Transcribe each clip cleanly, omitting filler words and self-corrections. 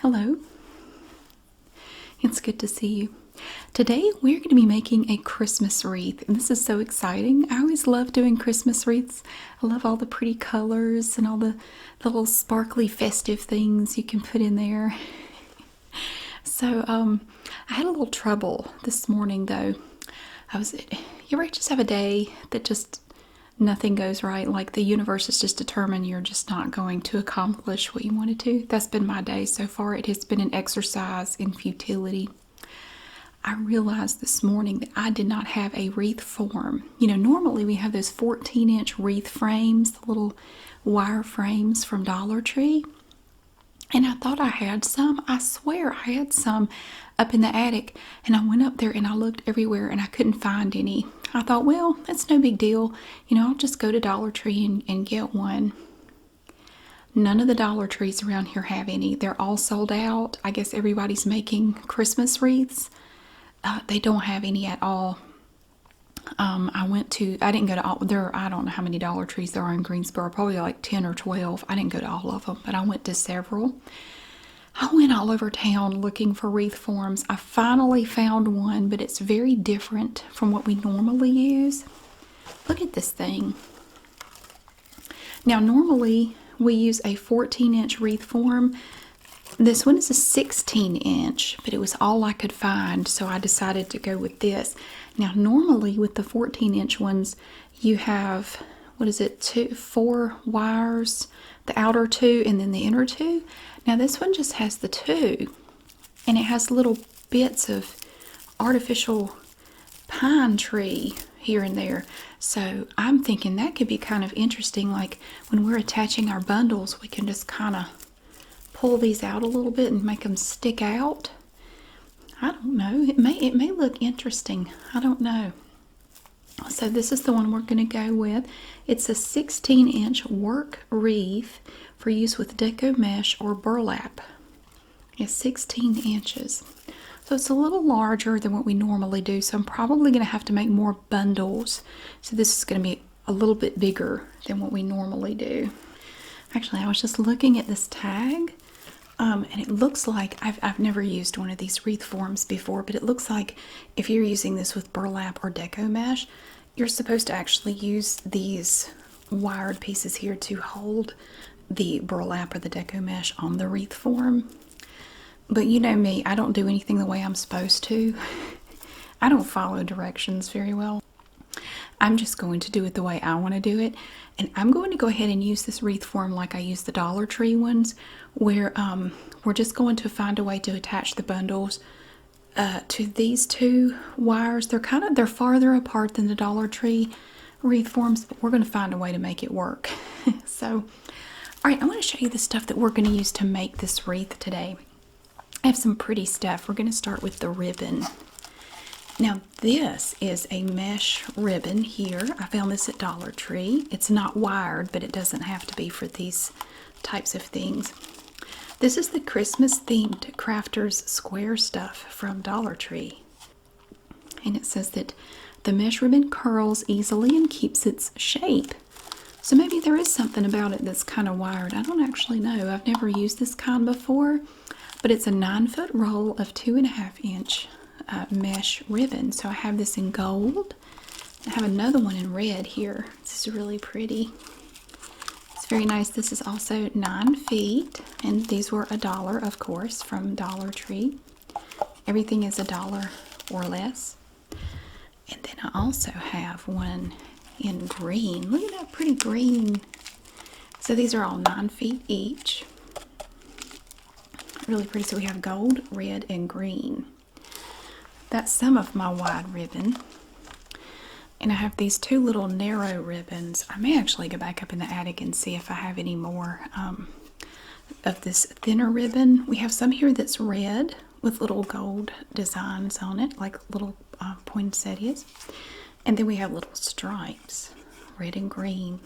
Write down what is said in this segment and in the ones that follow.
Hello. It's good to see you. Today we're going to be making a Christmas wreath, and this is so exciting. I always love doing Christmas wreaths. I love all the pretty colors and all the little sparkly festive things you can put in there. So, I had a little trouble this morning though. You ever just have a day that just nothing goes right? Like the universe is just determined you're just not going to accomplish what you wanted to. That's been my day so far. It has been an exercise in futility. I realized this morning that I did not have a wreath form. You know, normally we have those 14-inch wreath frames, the little wire frames from Dollar Tree. And I thought I had some. I swear I had some up in the attic. And I went up there and I looked everywhere and I couldn't find any. I thought, well, that's no big deal. You know, I'll just go to Dollar Tree and get one. None of the Dollar Trees around here have any. They're all sold out. I guess everybody's making Christmas wreaths. They don't have any at all. I didn't go to all, I don't know how many Dollar Trees there are in Greensboro, probably like 10 or 12. I didn't go to all of them, but I went to several. I went all over town looking for wreath forms. I finally found one, but it's very different from what we normally use. Look at this thing. Now, normally we use a 14-inch wreath form. This one is a 16-inch, but it was all I could find, so I decided to go with this. Now, normally with the 14-inch ones, you have, four wires, the outer two and then the inner two. Now, this one just has the two, and it has little bits of artificial pine tree here and there. So I'm thinking that could be kind of interesting, like when we're attaching our bundles, we can just kind of pull these out a little bit and make them stick out. I don't know. It may look interesting. I don't know. So this is the one we're going to go with. It's a 16-inch work wreath for use with deco mesh or burlap. It's 16 inches. So it's a little larger than what we normally do. So I'm probably going to have to make more bundles. So this is going to be a little bit bigger than what we normally do. Actually, I was just looking at this tag. And it looks like, I've never used one of these wreath forms before, but it looks like if you're using this with burlap or deco mesh, you're supposed to actually use these wired pieces here to hold the burlap or the deco mesh on the wreath form. But you know me, I don't do anything the way I'm supposed to. I don't follow directions very well. I'm just going to do it the way I want to do it. And I'm going to go ahead and use this wreath form like I use the Dollar Tree ones, where we're just going to find a way to attach the bundles to these two wires. They're farther apart than the Dollar Tree wreath forms, but we're going to find a way to make it work. So, all right, I want to show you the stuff that we're going to use to make this wreath today. I have some pretty stuff. We're going to start with the ribbon. Now, this is a mesh ribbon here. I found this at Dollar Tree. It's not wired, but it doesn't have to be for these types of things. This is the Christmas-themed Crafters Square stuff from Dollar Tree. And it says that the mesh ribbon curls easily and keeps its shape. So maybe there is something about it that's kind of wired. I don't actually know. I've never used this kind before, but it's a 9-foot roll of 2.5-inch mesh ribbon. So I have this in gold. I have another one in red here. This is really pretty. It's very nice. This is also 9 feet, and these were $1, of course, from Dollar Tree. Everything is $1 or less. And then I also have one in green. Look at that pretty green. So these are all 9 feet each. Really pretty. So we have gold, red, and green. That's some of my wide ribbon. And I have these two little narrow ribbons. I may actually go back up in the attic and see if I have any more of this thinner ribbon. We have some here that's red with little gold designs on it, like little poinsettias. And then we have little stripes, red and green.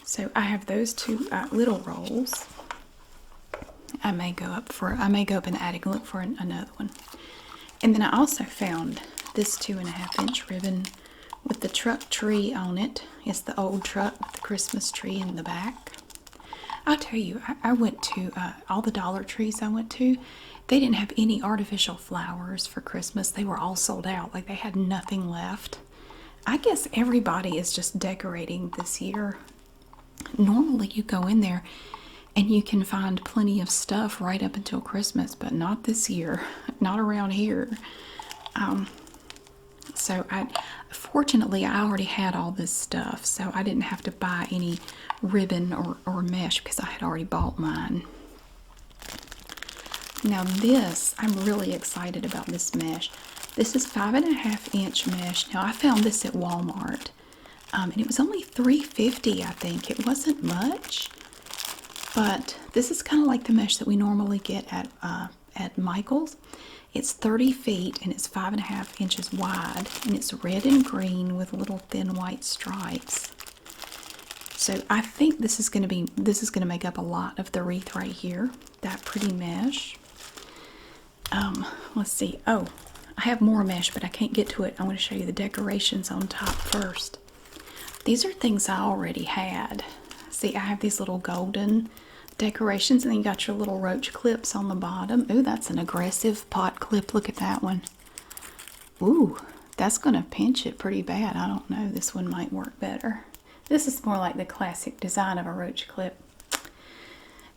So I have those two little rolls. I may go up in the attic and look for another one. And then I also found this 2.5-inch ribbon with the truck tree on it. It's the old truck with the Christmas tree in the back. I'll tell you, I went to all the Dollar Trees I went to. They didn't have any artificial flowers for Christmas. They were all sold out. Like they had nothing left. I guess everybody is just decorating this year. Normally you go in there and you can find plenty of stuff right up until Christmas, but not this year. Not around here. So fortunately I already had all this stuff, so I didn't have to buy any ribbon or mesh because I had already bought mine. Now this, I'm really excited about this mesh. This is 5.5-inch mesh. Now I found this at Walmart, and it was only $3.50, I think. It wasn't much, but this is kind of like the mesh that we normally get at Michael's. It's 30 feet and it's 5.5 inches wide, and it's red and green with little thin white stripes. So I think this is going to make up a lot of the wreath right here. That pretty mesh. Let's see. Oh, I have more mesh, but I can't get to it. I want to show you the decorations on top first. These are things I already had. See, I have these little golden decorations, and then you got your little roach clips on the bottom. Ooh, that's an aggressive pot clip. Look at that one. Ooh, that's going to pinch it pretty bad. I don't know. This one might work better. This is more like the classic design of a roach clip.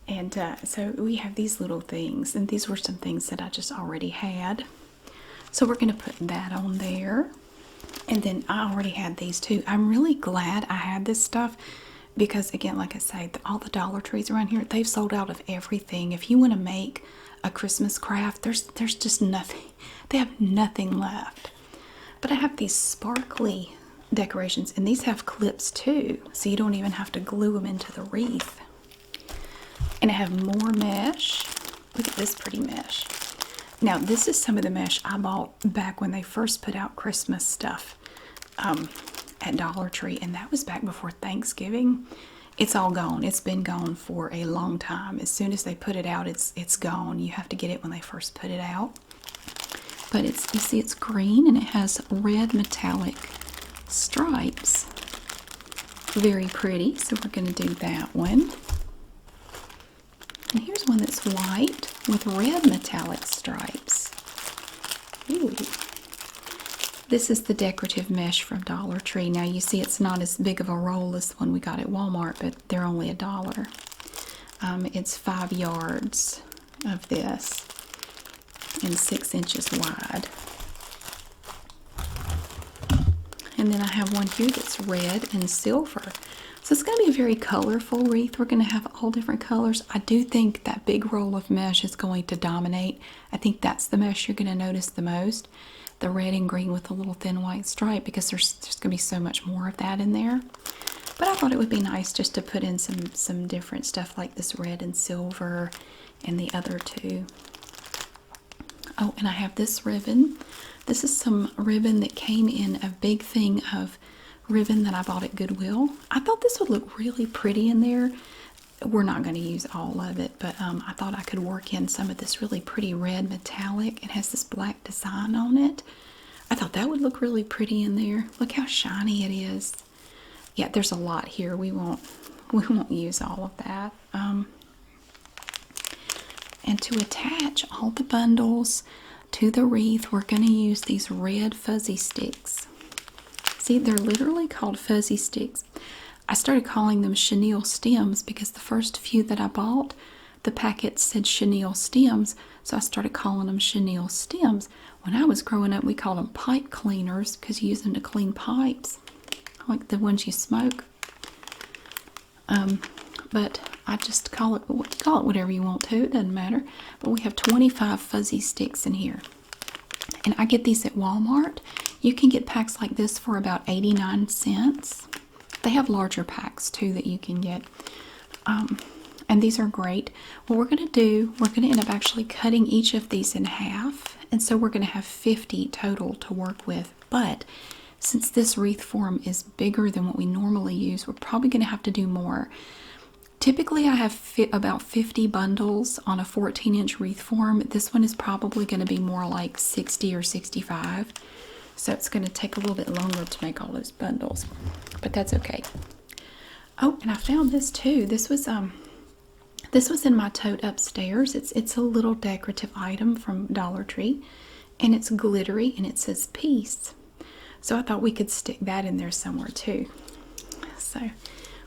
And so we have these little things, and these were some things that I just already had. So we're going to put that on there. And then I already had these too. I'm really glad I had this stuff because, again, like I say, all the Dollar Trees around here, they've sold out of everything. If you want to make a Christmas craft, there's just nothing. They have nothing left. But I have these sparkly decorations, and these have clips too, so you don't even have to glue them into the wreath. And I have more mesh. Look at this pretty mesh. Now this is some of the mesh I bought back when they first put out Christmas stuff at Dollar Tree, and that was back before Thanksgiving. It's all gone. It's been gone for a long time. As soon as they put it out, it's gone. You have to get it when they first put it out. But you see it's green and it has red metallic stripes. Very pretty. So we're going to do that one. And here's one that's white with red metallic stripes. Ooh. This is the decorative mesh from Dollar Tree. Now you see it's not as big of a roll as the one we got at Walmart, but they're only $1. It's 5 yards of this and 6 inches wide. And then I have one here that's red and silver. So it's going to be a very colorful wreath. We're going to have all different colors. I do think that big roll of mesh is going to dominate. I think that's the mesh you're going to notice the most. The red and green with a little thin white stripe, because there's going to be so much more of that in there. But I thought it would be nice just to put in some different stuff like this red and silver and the other two. Oh, and I have this ribbon. This is some ribbon that came in a big thing of ribbon that I bought at Goodwill. I thought this would look really pretty in there. We're not going to use all of it, but I thought I could work in some of this really pretty red metallic. It has this black design on it. I thought that would look really pretty in there. Look how shiny it is. Yeah, there's a lot here. We won't use all of that. And to attach all the bundles to the wreath, we're going to use these red fuzzy sticks. See, they're literally called fuzzy sticks. I started calling them chenille stems because the first few that I bought, the packets said chenille stems, so I started calling them chenille stems. When I was growing up, we called them pipe cleaners because you use them to clean pipes, like the ones you smoke. But I just call it whatever you want to. It doesn't matter. But we have 25 fuzzy sticks in here. And I get these at Walmart. You can get packs like this for about 89 cents. They have larger packs too that you can get. And these are great. What we're going to do, we're going to end up actually cutting each of these in half. And so we're going to have 50 total to work with. But since this wreath form is bigger than what we normally use, we're probably going to have to do more. Typically I have about 50 bundles on a 14-inch wreath form. This one is probably going to be more like 60 or 65. So it's going to take a little bit longer to make all those bundles. But that's okay. Oh, and I found this too. This was This was in my tote upstairs. It's a little decorative item from Dollar Tree, and it's glittery and it says peace. So I thought we could stick that in there somewhere too. So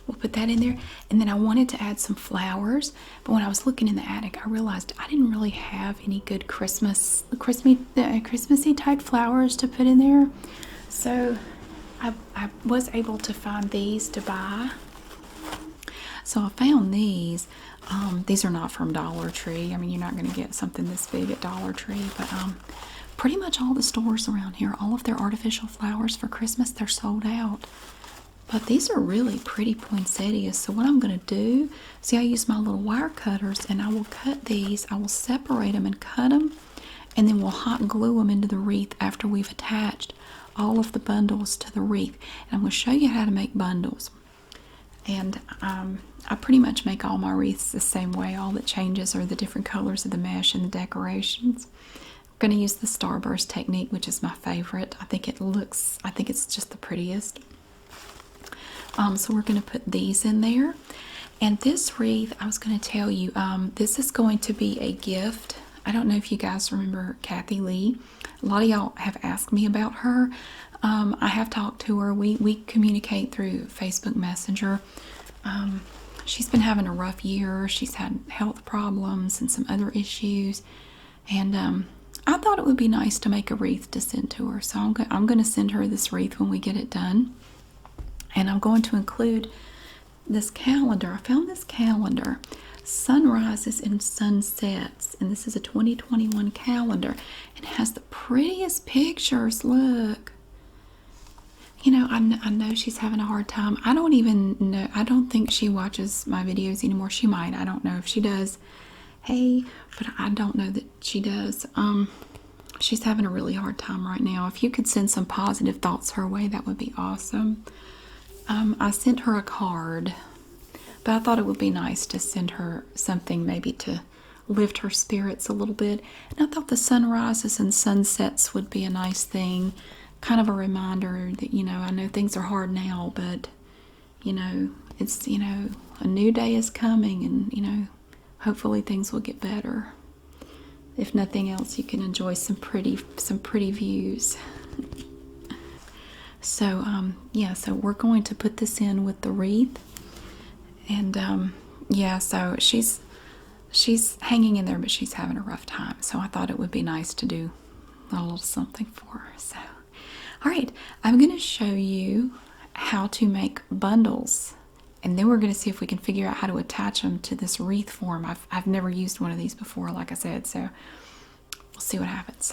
we'll put that in there. And then I wanted to add some flowers, but when I was looking in the attic, I realized I didn't really have any good Christmassy type flowers to put in there. So I was able to find these to buy. So I found these. These are not from Dollar Tree. I mean, you're not going to get something this big at Dollar Tree, but pretty much all the stores around here, all of their artificial flowers for Christmas, they're sold out. But these are really pretty poinsettias. So what I'm going to do, see, I use my little wire cutters, and I will cut these. I will separate them and cut them, and then we'll hot glue them into the wreath after we've attached all of the bundles to the wreath. And I'm going to show you how to make bundles. And I pretty much make all my wreaths the same way. All that changes are the different colors of the mesh and the decorations. I'm going to use the starburst technique, which is my favorite. I think it's just the prettiest. So we're going to put these in there. And this wreath, I was going to tell you, this is going to be a gift. I don't know if you guys remember Kathy Lee. A lot of y'all have asked me about her. I have talked to her. We communicate through Facebook Messenger. She's been having a rough year. She's had health problems and some other issues. And I thought it would be nice to make a wreath to send to her. So I'm going to send her this wreath when we get it done. And I'm going to include this calendar. I found this calendar, Sunrises and Sunsets. And this is a 2021 calendar. It has the prettiest pictures. Look. You know, I know she's having a hard time. I don't even know. I don't think she watches my videos anymore. She might. I don't know if she does. Hey, but I don't know that she does. She's having a really hard time right now. If you could send some positive thoughts her way, that would be awesome. I sent her a card, but I thought it would be nice to send her something maybe to lift her spirits a little bit. And I thought the sunrises and sunsets would be a nice thing. Kind of a reminder that, you know, I know things are hard now, but, you know, it's, you know, a new day is coming, and, you know, hopefully things will get better. If nothing else, you can enjoy some pretty views. So, yeah, so we're going to put this in with the wreath. And, yeah, so she's hanging in there, but she's having a rough time. So I thought it would be nice to do a little something for her. So, all right, I'm going to show you how to make bundles. And then we're going to see if we can figure out how to attach them to this wreath form. I've never used one of these before, like I said, so we'll see what happens.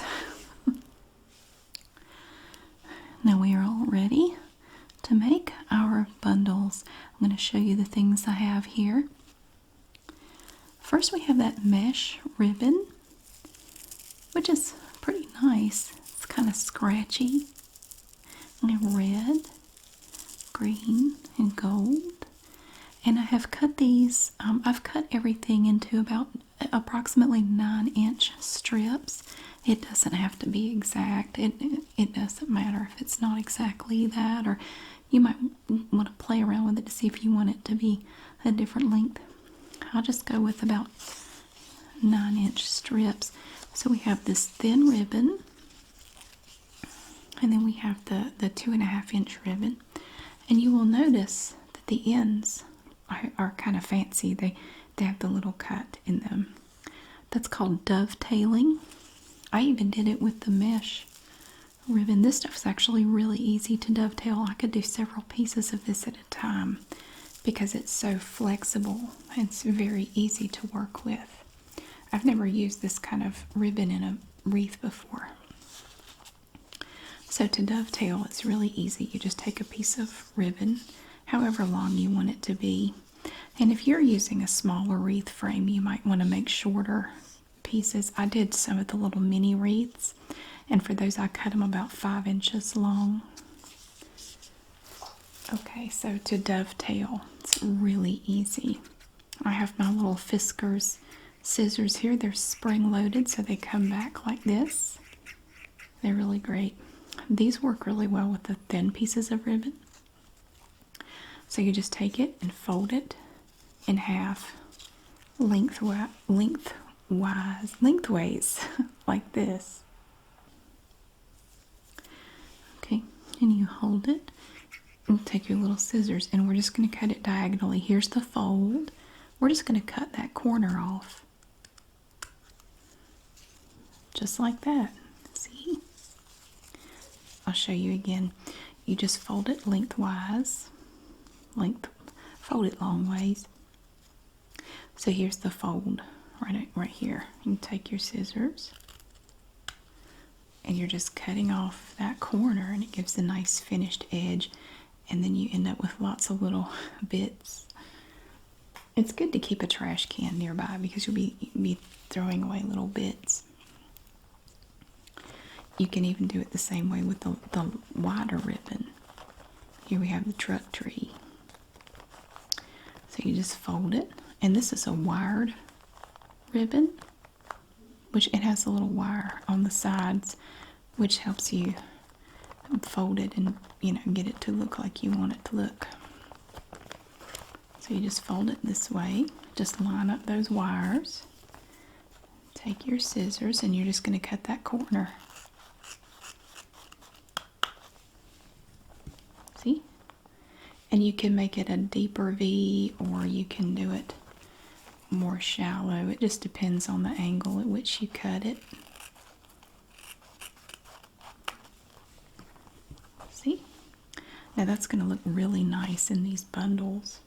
Now we are all ready to make our bundles. I'm going to show you the things I have here. First we have that mesh ribbon, which is pretty nice. It's kind of scratchy. And red, green, and gold. And I have cut these, I've cut everything into about approximately 9-inch strips. It doesn't have to be exact. It doesn't matter if it's not exactly that, or you might want to play around with it to see if you want it to be a different length. I'll just go with about 9-inch strips. So we have this thin ribbon, and then we have the 2.5-inch ribbon. And you will notice that the ends are kind of fancy. They have the little cut in them. That's called dovetailing. I even did it with the mesh ribbon. This stuff's actually really easy to dovetail. I could do several pieces of this at a time because it's so flexible. It's very easy to work with. I've never used this kind of ribbon in a wreath before. So to dovetail, it's really easy. You just take a piece of ribbon, however long you want it to be. And if you're using a smaller wreath frame, you might want to make shorter pieces. I did some of the little mini wreaths, and for those I cut them about 5 inches long. Okay, so to dovetail, it's really easy. I have my little Fiskars scissors here. They're spring-loaded, so they come back like this. They're really great. These work really well with the thin pieces of ribbon. So you just take it and fold it in half lengthways like this. Okay, and you hold it and take your little scissors, and we're just going to cut it diagonally. Here's the fold. We're just going to cut that corner off. Just like that. See? I'll show you again. You just fold it lengthwise. Fold it long ways. So here's the fold right here. You take your scissors and you're just cutting off that corner, and it gives a nice finished edge, and then you end up with lots of little bits. It's good to keep a trash can nearby because you'll be throwing away little bits. You can even do it the same way with the wider ribbon. Here we have the truck tree. So you just fold it, and this is a wired ribbon, which it has a little wire on the sides, which helps you fold it and get it to look like you want it to look. So you just fold it this way, just line up those wires, take your scissors, and you're just going to cut that corner. See? And you can make it a deeper V, or you can do it more shallow. It just depends on the angle at which you cut it. See? Now that's going to look really nice in these bundles.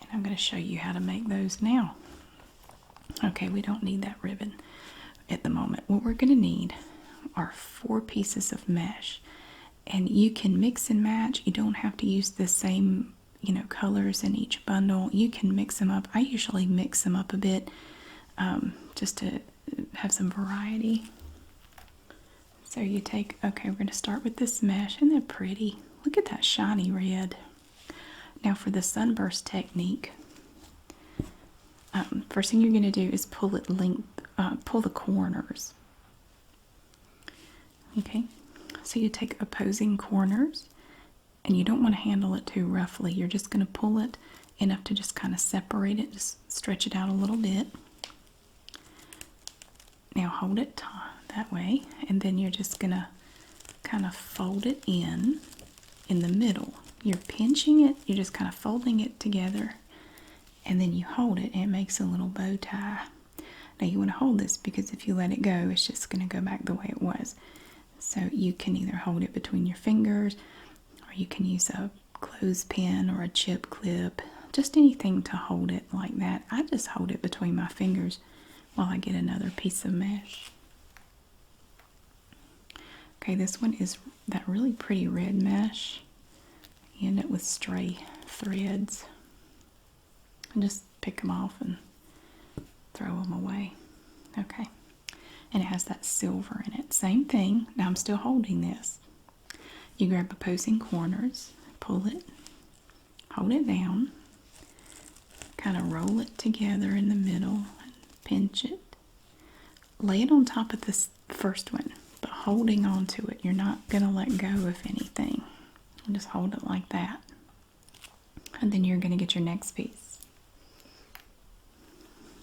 And I'm going to show you how to make those now. Okay, we don't need that ribbon at the moment. What we're going to need are 4 pieces of mesh. And you can mix and match. You don't have to use the same, colors in each bundle. You can mix them up. I usually mix them up a bit just to have some variety. So you take, okay, we're going to start with this mesh. Isn't that pretty? Look at that shiny red. Now for the sunburst technique, first thing you're going to do is pull the corners. Okay. So you take opposing corners, and you don't want to handle it too roughly. You're just going to pull it enough to just kind of separate it, just stretch it out a little bit. Now hold it that way, and then you're just going to kind of fold it in the middle. You're pinching it, you're just kind of folding it together, and then you hold it, and it makes a little bow tie. Now you want to hold this because if you let it go, it's just going to go back the way it was. So you can either hold it between your fingers, or you can use a clothespin or a chip clip, just anything to hold it like that. I just hold it between my fingers while I get another piece of mesh. Okay, this one is that really pretty red mesh. You end up with stray threads. And just pick them off and throw them away. Okay. And it has that silver in it. Same thing. Now I'm still holding this. You grab opposing corners, pull it, hold it down, kind of roll it together in the middle, and pinch it. Lay it on top of this first one, but holding on to it. You're not going to let go of anything. Just hold it like that. And then you're going to get your next piece.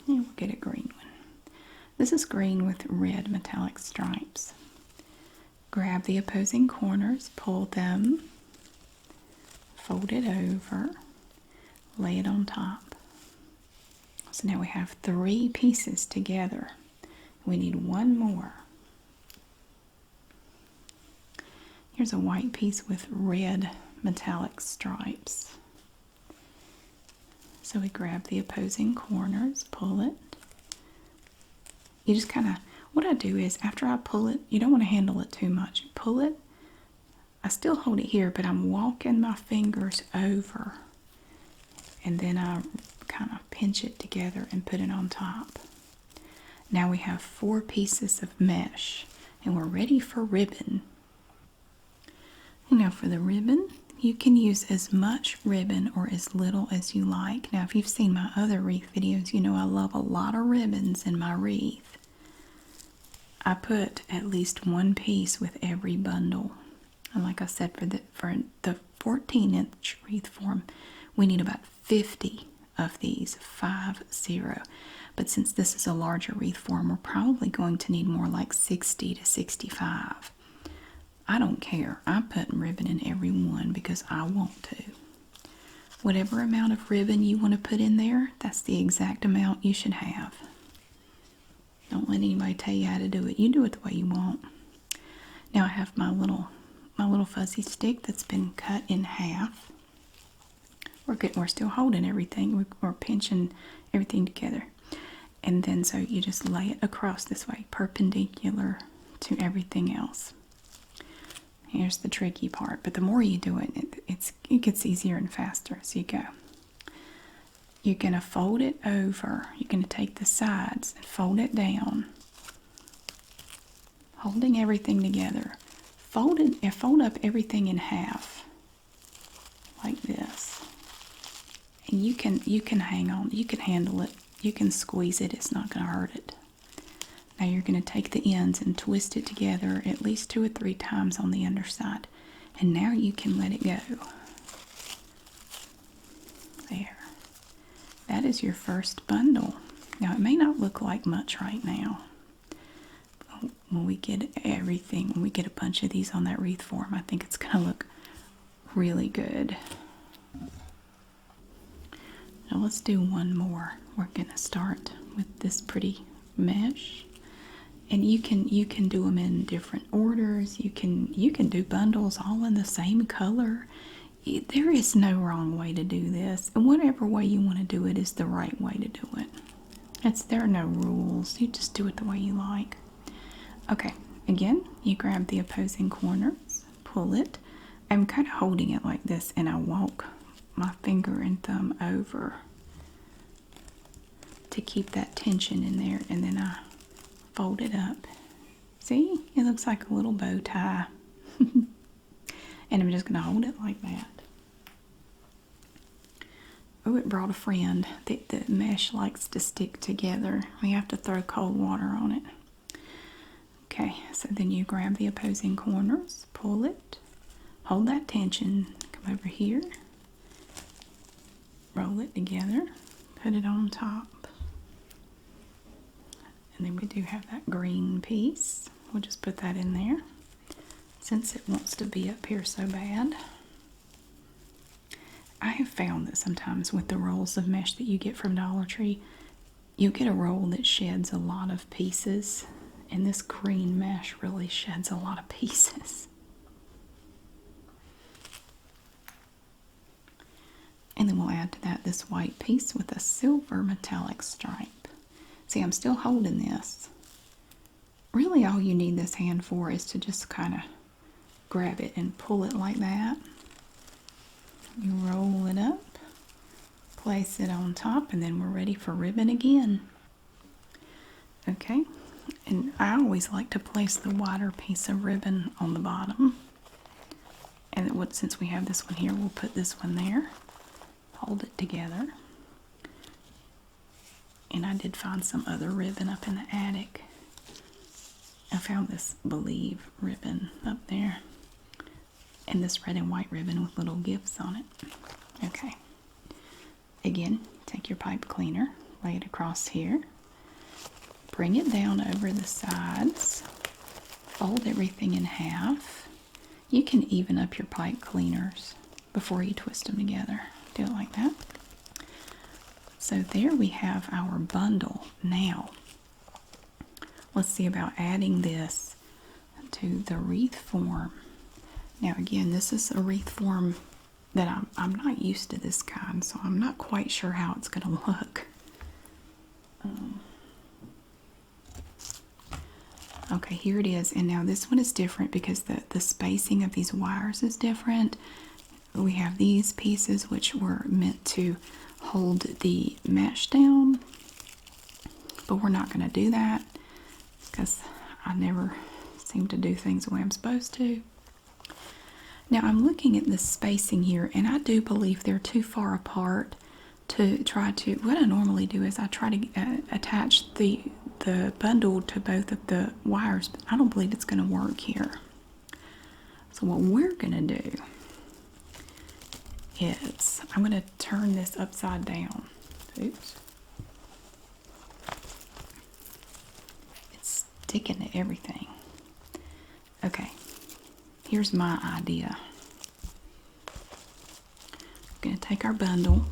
And we'll get a green one. This is green with red metallic stripes. Grab the opposing corners, pull them, fold it over, lay it on top. So now we have 3 pieces together. We need 1 more. Here's a white piece with red metallic stripes. So we grab the opposing corners, pull it. You just kind of, what I do is after I pull it, you don't want to handle it too much. Pull it, I still hold it here, but I'm walking my fingers over, and then I kind of pinch it together and put it on top. Now we have 4 pieces of mesh, and we're ready for ribbon. And now for the ribbon, you can use as much ribbon or as little as you like. Now if you've seen my other wreath videos, you know I love a lot of ribbons in my wreath. I put at least 1 piece with every bundle. And like I said, for the 14-inch wreath form, we need about 50 of these, 50. But since this is a larger wreath form, we're probably going to need more like 60 to 65. I don't care. I'm putting ribbon in every one because I want to. Whatever amount of ribbon you want to put in there, that's the exact amount you should have. Don't let anybody tell you how to do it. You do it the way you want. Now I have my little fuzzy stick that's been cut in half. We're still holding everything. We're pinching everything together. And then so you just lay it across this way, perpendicular to everything else. Here's the tricky part, but the more you do it, it gets easier and faster as you go. You're going to fold it over. You're going to take the sides and fold it down, holding everything together. Fold up everything in half, like this. And you can hang on. You can handle it. You can squeeze it. It's not going to hurt it. Now you're going to take the ends and twist it together at least 2 or 3 times on the underside. And now you can let it go. There. That is your first bundle. Now it may not look like much right now. But when we get everything, when we get a bunch of these on that wreath form, I think it's going to look really good. Now let's do one more. We're going to start with this pretty mesh. And you can do them in different orders. You can do bundles all in the same color. There is no wrong way to do this. And whatever way you want to do it is the right way to do it. There are no rules. You just do it the way you like. Okay, again, you grab the opposing corners, pull it. I'm kind of holding it like this, and I walk my finger and thumb over to keep that tension in there, and then I fold it up. See? It looks like a little bow tie. And I'm just going to hold it like that. Oh, it brought a friend. The mesh likes to stick together. We have to throw cold water on it. Okay, so then you grab the opposing corners, pull it, hold that tension, come over here, roll it together, put it on top. And then we do have that green piece. We'll just put that in there since it wants to be up here so bad. I have found that sometimes with the rolls of mesh that you get from Dollar Tree, you get a roll that sheds a lot of pieces, and this green mesh really sheds a lot of pieces. And then we'll add to that this white piece with a silver metallic stripe. See, I'm still holding this. Really all you need this hand for is to just kind of grab it and pull it like that. You roll it up, place it on top, and then we're ready for ribbon again. Okay, and I always like to place the wider piece of ribbon on the bottom. And since we have this one here, we'll put this one there, hold it together. And I did find some other ribbon up in the attic. I found this Believe ribbon up there. And this red and white ribbon with little gifts on it. Okay. Again, take your pipe cleaner, lay it across here. Bring it down over the sides. Fold everything in half. You can even up your pipe cleaners before you twist them together. Do it like that. So there we have our bundle. Now, let's see about adding this to the wreath form. Now again, this is a wreath form that I'm not used to this kind, so I'm not quite sure how it's going to look. Okay, here it is. And now this one is different because the spacing of these wires is different. We have these pieces which were meant to hold the mesh down, but we're not going to do that because I never seem to do things the way I'm supposed to. Now I'm looking at the spacing here, and I do believe they're too far apart to try to, what I normally do is I try to attach the bundle to both of the wires, but I don't believe it's going to work here. So what we're going to do is I'm going to turn this upside down. Oops. It's sticking to everything. Okay, here's my idea. We're going to take our bundle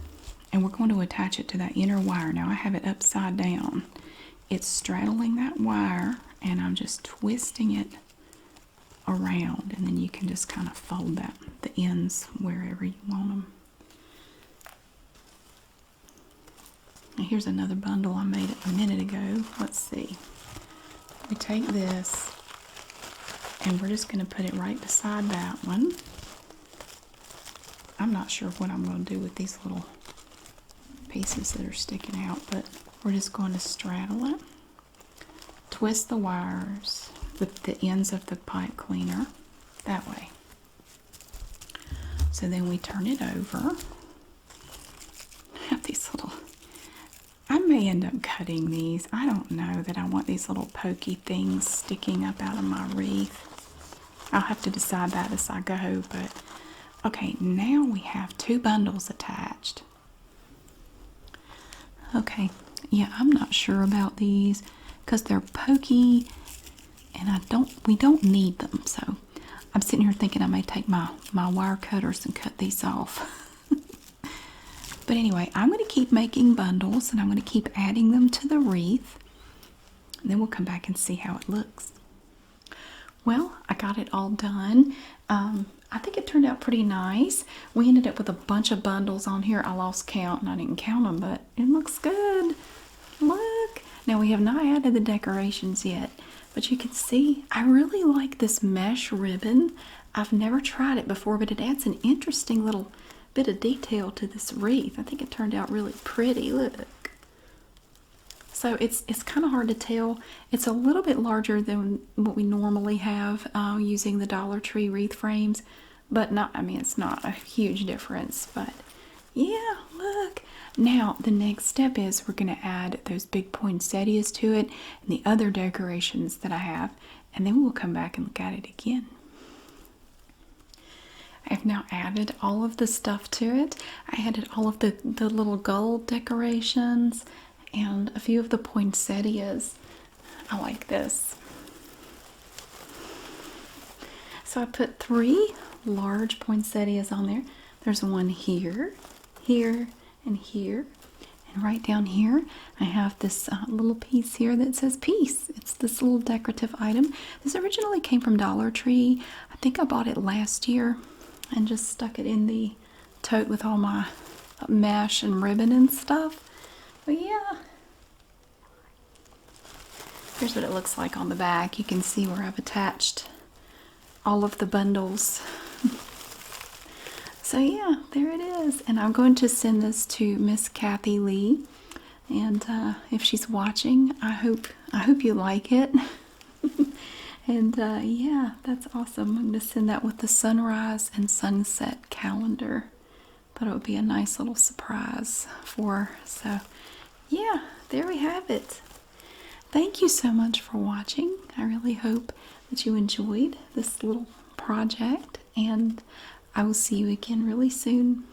and we're going to attach it to that inner wire. Now I have it upside down. It's straddling that wire and I'm just twisting it around, and then you can just kind of fold the ends wherever you want them. Now here's another bundle I made a minute ago. Let's see. We take this and we're just going to put it right beside that one. I'm not sure what I'm going to do with these little pieces that are sticking out, but we're just going to straddle it, twist the wires with the ends of the pipe cleaner that way. So then we turn it over. I have these little, I may end up cutting these. I don't know that I want these little pokey things sticking up out of my wreath. I'll have to decide that as I go, but okay, now we have two bundles attached. Okay, yeah, I'm not sure about these because they're pokey and we don't need them. So I'm sitting here thinking I may take my wire cutters and cut these off. But anyway, I'm going to keep making bundles and I'm going to keep adding them to the wreath. And then we'll come back and see how it looks. Well, I got it all done. I think it turned out pretty nice. We ended up with a bunch of bundles on here. I lost count and I didn't count them, but it looks good. Look. Now we have not added the decorations yet, but you can see I really like this mesh ribbon. I've never tried it before, but it adds an interesting little bit of detail to this wreath. I think it turned out really pretty. Look. So it's kind of hard to tell. It's a little bit larger than what we normally have using the Dollar Tree wreath frames, but not, I mean, it's not a huge difference, but yeah, look. Now the next step is we're going to add those big poinsettias to it and the other decorations that I have, and then we'll come back and look at it again. I've now added all of the stuff to it. I added all of the little gold decorations and a few of the poinsettias. I like this. So I put 3 large poinsettias on there. There's one here, here, and here. And right down here, I have this little piece here that says peace. It's this little decorative item. This originally came from Dollar Tree. I think I bought it last year and just stuck it in the tote with all my mesh and ribbon and stuff. But yeah, here's what it looks like on the back. You can see where I've attached all of the bundles. So yeah, there it is. And I'm going to send this to Miss Kathy Lee. And if she's watching, I hope you like it. And yeah, that's awesome. I'm going to send that with the sunrise and sunset calendar. Thought it would be a nice little surprise for her. So yeah, there we have it. Thank you so much for watching. I really hope that you enjoyed this little project, and I will see you again really soon.